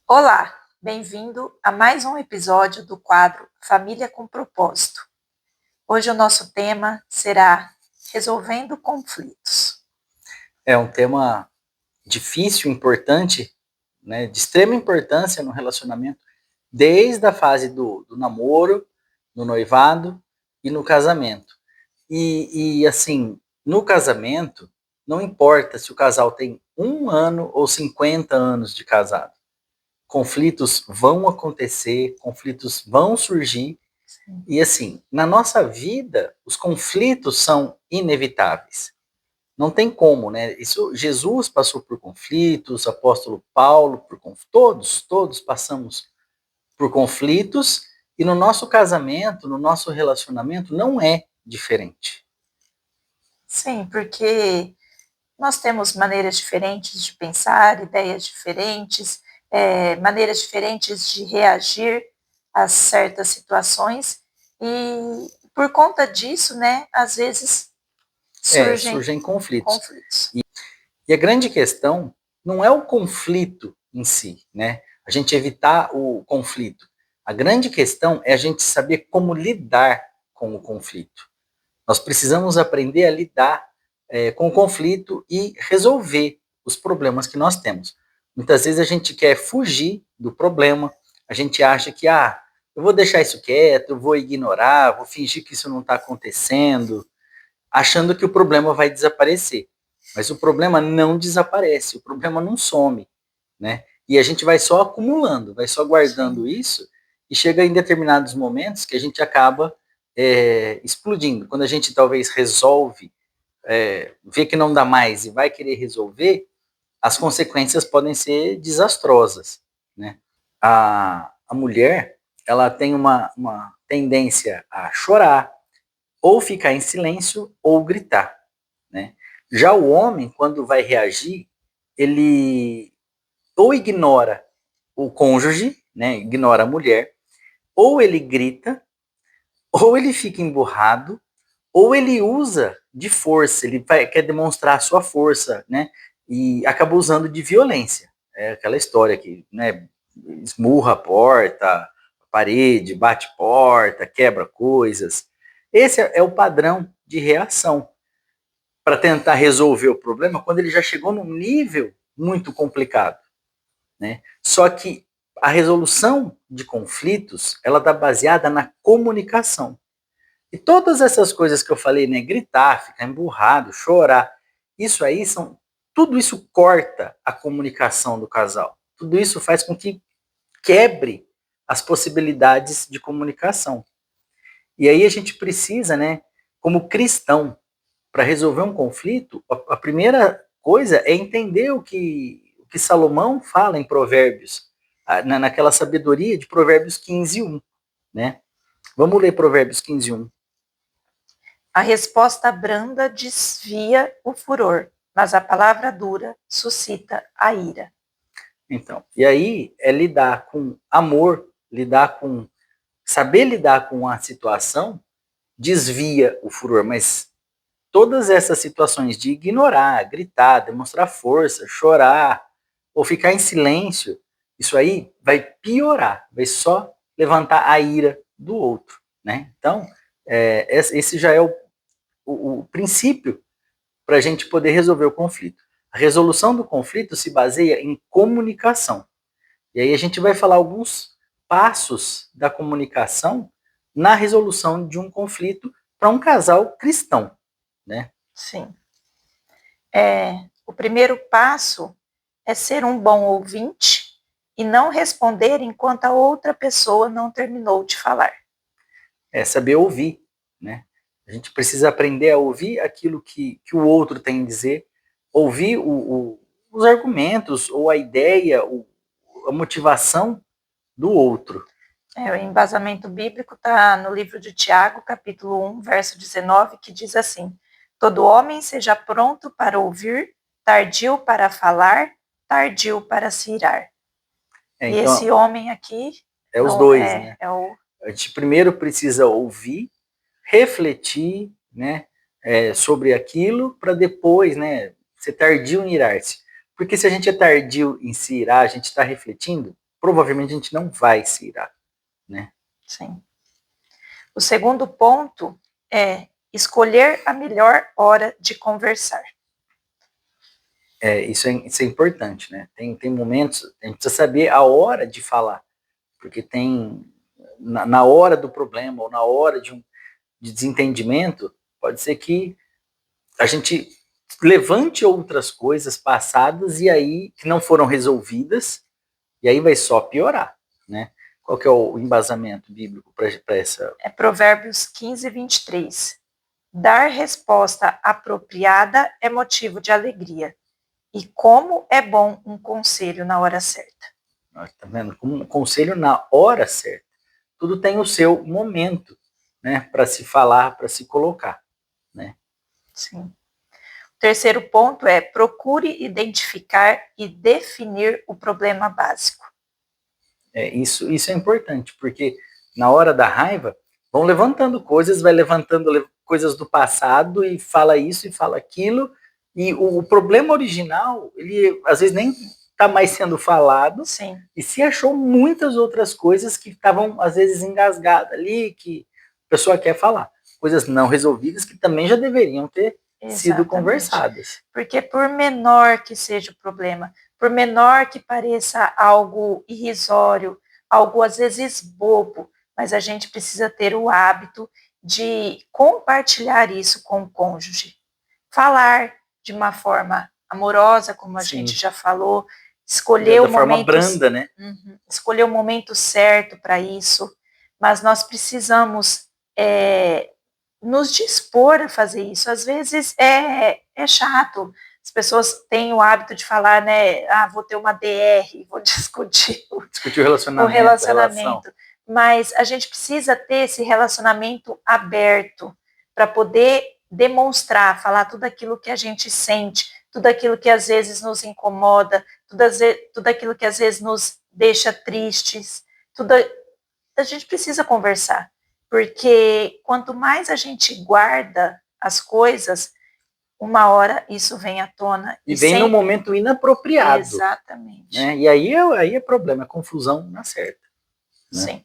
Olá, bem-vindo a mais um episódio do quadro Família com Propósito. Hoje o nosso tema será Resolvendo Conflitos. É um tema difícil, importante, né, de extrema importância no relacionamento, desde a fase do namoro, no noivado e no casamento. Assim, no casamento, não importa se o casal tem 1 ano ou 50 anos de casado. Conflitos vão acontecer, conflitos vão surgir. Sim. E assim, na nossa vida, os conflitos são inevitáveis. Não tem como, né? Isso, Jesus passou por conflitos, apóstolo Paulo, todos passamos por conflitos, e no nosso casamento, no nosso relacionamento, não é diferente. Sim, porque nós temos maneiras diferentes de pensar, ideias diferentes, maneiras diferentes de reagir a certas situações e por conta disso, né, às vezes surgem Surgem conflitos. conflitos. E a grande questão não é o conflito em si, né? A gente evitar o conflito. A grande questão é a gente saber como lidar com o conflito. Nós precisamos aprender a lidar com o conflito e resolver os problemas que nós temos. Muitas vezes a gente quer fugir do problema, a gente acha que, eu vou deixar isso quieto, eu vou ignorar, vou fingir que isso não está acontecendo, achando que o problema vai desaparecer. Mas o problema não desaparece, o problema não some, né? E a gente vai só acumulando, vai só guardando Sim. isso, e chega em determinados momentos que a gente acaba explodindo. Quando a gente talvez resolve, vê que não dá mais e vai querer resolver, as consequências podem ser desastrosas, né? A mulher, ela tem uma tendência a chorar, ou ficar em silêncio, ou gritar, né? Já o homem, quando vai reagir, ele ou ignora o cônjuge, né? Ignora a mulher, ou ele grita, ou ele fica emburrado, ou ele usa de força, quer demonstrar a sua força, né? E acaba usando de violência. É aquela história que, né, esmurra a porta, a parede, bate porta, quebra coisas. Esse é o padrão de reação para tentar resolver o problema quando ele já chegou num nível muito complicado, né? Só que a resolução de conflitos, ela está baseada na comunicação. E todas essas coisas que eu falei, né, gritar, ficar emburrado, chorar, isso aí tudo isso corta a comunicação do casal. Tudo isso faz com que quebre as possibilidades de comunicação. E aí a gente precisa, né, como cristão, para resolver um conflito, a primeira coisa é entender o que Salomão fala em Provérbios, naquela sabedoria de Provérbios 15:1, né? Vamos ler Provérbios 15:1. A resposta branda desvia o furor, mas a palavra dura suscita a ira. Então, e aí é lidar com amor, saber lidar com a situação desvia o furor, mas todas essas situações de ignorar, gritar, demonstrar força, chorar ou ficar em silêncio, isso aí vai piorar, vai só levantar a ira do outro, né? Então, esse já é o princípio para a gente poder resolver o conflito. A resolução do conflito se baseia em comunicação. E aí a gente vai falar alguns passos da comunicação na resolução de um conflito para um casal cristão, né? Sim. O primeiro passo é ser um bom ouvinte e não responder enquanto a outra pessoa não terminou de falar. É saber ouvir, né? A gente precisa aprender a ouvir aquilo que o outro tem a dizer, ouvir os argumentos ou a ideia, a motivação do outro. O embasamento bíblico está no livro de Tiago, capítulo 1, verso 19, que diz assim: todo homem seja pronto para ouvir, tardio para falar, tardio para se irar. E Então, esse homem aqui é os dois, né? é o... A gente primeiro precisa ouvir, refletir, né, sobre aquilo, para depois, né, ser tardio em irar-se. Porque se a gente é tardio em se irar, a gente está refletindo, provavelmente a gente não vai se irar, né? Sim. O segundo ponto é escolher a melhor hora de conversar. Isso é importante, né? Tem momentos, a gente precisa saber a hora de falar, porque tem, na hora do problema, ou na hora de desentendimento, pode ser que a gente levante outras coisas passadas e aí que não foram resolvidas, e aí vai só piorar, né? Qual que é o embasamento bíblico para essa? É Provérbios 15, 23. Dar resposta apropriada é motivo de alegria. E como é bom um conselho na hora certa. Tá vendo? Um conselho na hora certa. Tudo tem o seu momento, né? Para se falar, para se colocar, né? Sim. O terceiro ponto é procure identificar e definir o problema básico. Isso é importante, porque na hora da raiva, vão levantando coisas, vai levantando coisas do passado e fala isso e fala aquilo, e o problema original, ele às vezes nem está mais sendo falado, Sim. E se achou muitas outras coisas que estavam às vezes engasgadas ali, que a pessoa quer falar. Coisas não resolvidas que também já deveriam ter sido conversadas. Porque por menor que seja o problema, por menor que pareça algo irrisório, algo às vezes bobo, mas a gente precisa ter o hábito de compartilhar isso com o cônjuge. Falar de uma forma amorosa, como a gente já falou, escolher da forma branda, né? Escolher o momento certo para isso, mas nós precisamos nos dispor a fazer isso. Às vezes é chato. As pessoas têm o hábito de falar, né? Ah, vou ter uma DR, vou discutir o relacionamento. Mas a gente precisa ter esse relacionamento aberto para poder demonstrar, falar tudo aquilo que a gente sente, tudo aquilo que às vezes nos incomoda, tudo aquilo que às vezes nos deixa tristes. A gente precisa conversar. Porque quanto mais a gente guarda as coisas, uma hora isso vem à tona. E vem num momento inapropriado. Exatamente. Né? E aí é problema, é confusão na certa. Né? Sim.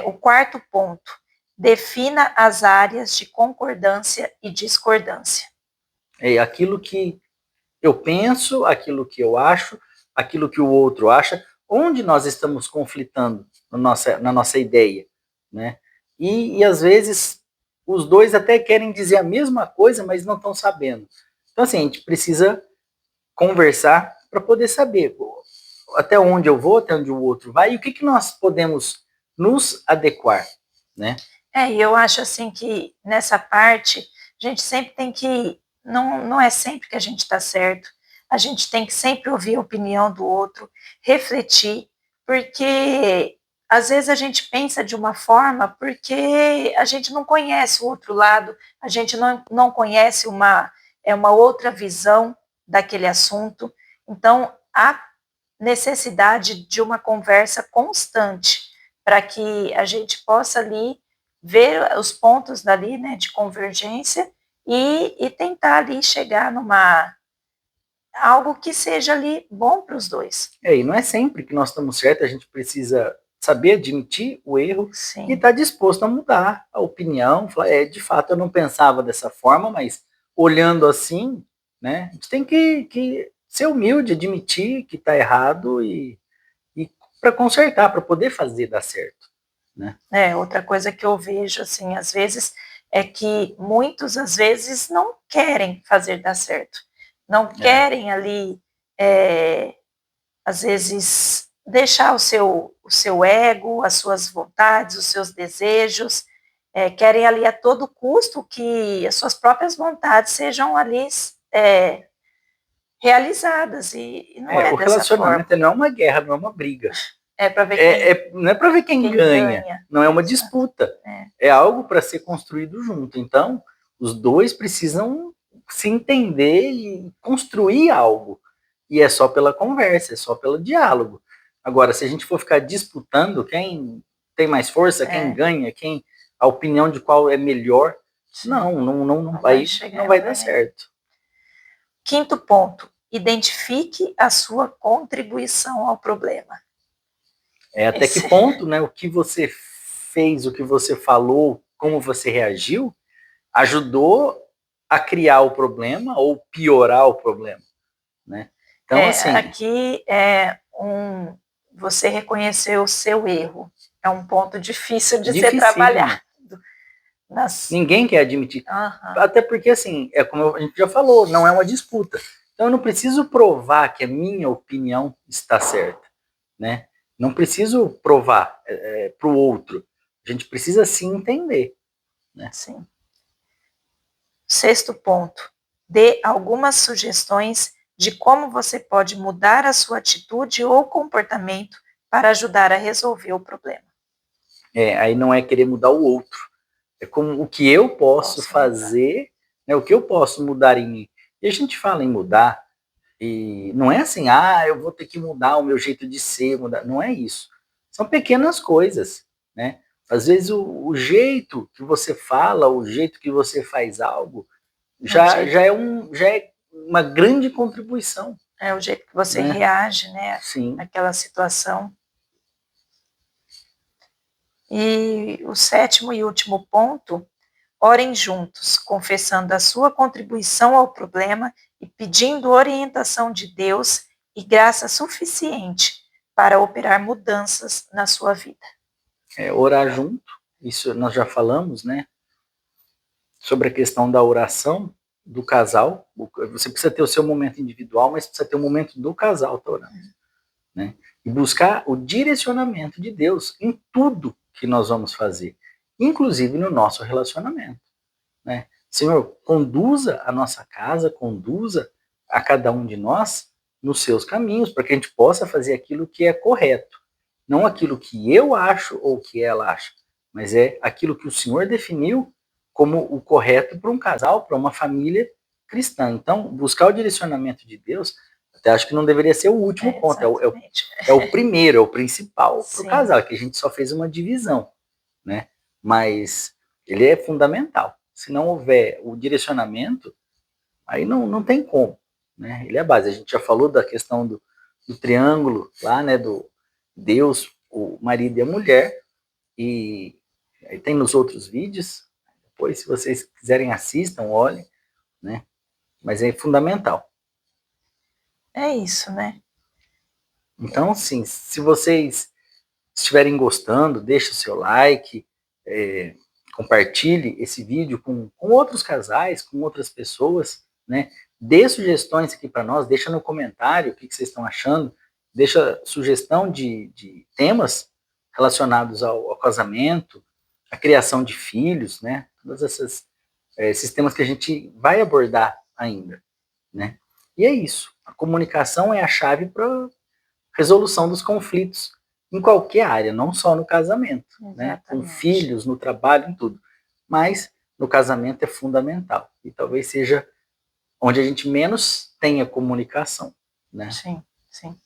O quarto ponto, defina as áreas de concordância e discordância. É aquilo que eu penso, aquilo que eu acho, aquilo que o outro acha, onde nós estamos conflitando na nossa ideia, né? E às vezes os dois até querem dizer a mesma coisa, mas não estão sabendo. Então, assim, a gente precisa conversar para poder saber até onde eu vou, até onde o outro vai, e o que nós podemos nos adequar, né? E eu acho assim que nessa parte, a gente sempre tem que, não é sempre que a gente está certo, a gente tem que sempre ouvir a opinião do outro, refletir, porque às vezes a gente pensa de uma forma porque a gente não conhece o outro lado, a gente não conhece uma outra visão daquele assunto, então há necessidade de uma conversa constante para que a gente possa ali ver os pontos dali, né, de convergência e tentar ali chegar numa algo que seja ali bom para os dois. E não é sempre que nós estamos certos, a gente precisa saber admitir o erro. Sim. E estar disposto a mudar a opinião, falar, de fato eu não pensava dessa forma, mas olhando assim, né, a gente tem que ser humilde, admitir que está errado e para consertar, para poder fazer dar certo. Né? Outra coisa que eu vejo, assim, às vezes, é que muitos, às vezes, não querem fazer dar certo. Não querem ali, às vezes, deixar o seu ego, as suas vontades, os seus desejos, querem ali a todo custo que as suas próprias vontades sejam ali realizadas, e não é dessa forma. O relacionamento não é uma guerra, não é uma briga. Para ver não é para ver quem ganha, não é uma disputa. É algo para ser construído junto. Então, os dois precisam se entender e construir algo. E é só pela conversa, é só pelo diálogo. Agora, se a gente for ficar disputando quem tem mais força, quem ganha, a opinião de qual é melhor, não vai dar certo. Quinto ponto, identifique a sua contribuição ao problema. Até que ponto, né, o que você fez, o que você falou, como você reagiu, ajudou a criar o problema ou piorar o problema, né? Então, assim... Aqui você reconhecer o seu erro. É um ponto difícil de ser trabalhado. Ninguém quer admitir. Até porque, assim, como a gente já falou, não é uma disputa. Então, eu não preciso provar que a minha opinião está certa, né? Não preciso provar para o outro. A gente precisa sim entender, né? Sim. 6º ponto. Dê algumas sugestões de como você pode mudar a sua atitude ou comportamento para ajudar a resolver o problema. Aí não é querer mudar o outro. É como o que eu posso fazer, né, o que eu posso mudar em mim. E a gente fala em mudar, e não é assim, eu vou ter que mudar o meu jeito de ser, mudar. Não é isso. São pequenas coisas, né? Às vezes o jeito que você fala, o jeito que você faz algo, já é uma grande contribuição. É o jeito que você reage, né? Sim. Naquela situação. E o 7º e último ponto, orem juntos, confessando a sua contribuição ao problema e pedindo orientação de Deus e graça suficiente para operar mudanças na sua vida. Orar junto, isso nós já falamos, né? Sobre a questão da oração do casal. Você precisa ter o seu momento individual, mas precisa ter o momento do casal tá orando, né? E buscar o direcionamento de Deus em tudo que nós vamos fazer, inclusive no nosso relacionamento, né? Senhor, conduza a nossa casa, conduza a cada um de nós nos seus caminhos, para que a gente possa fazer aquilo que é correto. Não aquilo que eu acho ou que ela acha, mas é aquilo que o Senhor definiu como o correto para um casal, para uma família cristã. Então, buscar o direcionamento de Deus, até acho que não deveria ser o último ponto, é o primeiro, é o principal para o casal, que a gente só fez uma divisão, né? Mas ele é fundamental. Se não houver o direcionamento, aí não tem como, né? Ele é a base. A gente já falou da questão do triângulo lá, né? Do Deus, o marido e a mulher, e aí tem nos outros vídeos. Depois, se vocês quiserem, assistam, olhem, né? Mas é fundamental. É isso, né? Então, sim, se vocês estiverem gostando, deixe o seu like, compartilhe esse vídeo com outros casais, com outras pessoas, né? Dê sugestões aqui para nós, deixa no comentário o que vocês estão achando, deixa sugestão de temas relacionados ao casamento, a criação de filhos, né? Todos esses temas que a gente vai abordar ainda, né? E é isso. A comunicação é a chave para resolução dos conflitos em qualquer área, não só no casamento, né? Com filhos, no trabalho, em tudo. Mas no casamento é fundamental. E talvez seja onde a gente menos tenha comunicação, né? Sim, sim.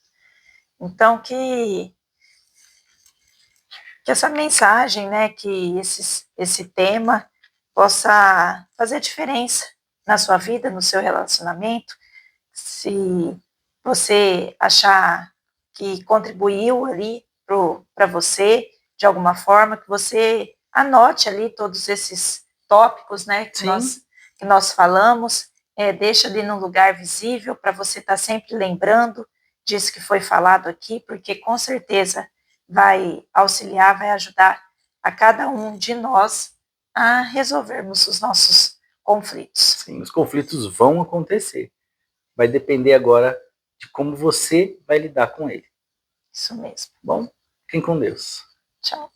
Então, que essa mensagem, né, que esse tema possa fazer diferença na sua vida, no seu relacionamento. Se você achar que contribuiu ali para você, de alguma forma, que você anote ali todos esses tópicos, né, que nós falamos, deixa ali num lugar visível para você estar sempre lembrando disso que foi falado aqui, porque com certeza vai auxiliar, vai ajudar a cada um de nós a resolvermos os nossos conflitos. Sim, os conflitos vão acontecer. Vai depender agora de como você vai lidar com ele. Isso mesmo. Bom, fiquem com Deus. Tchau.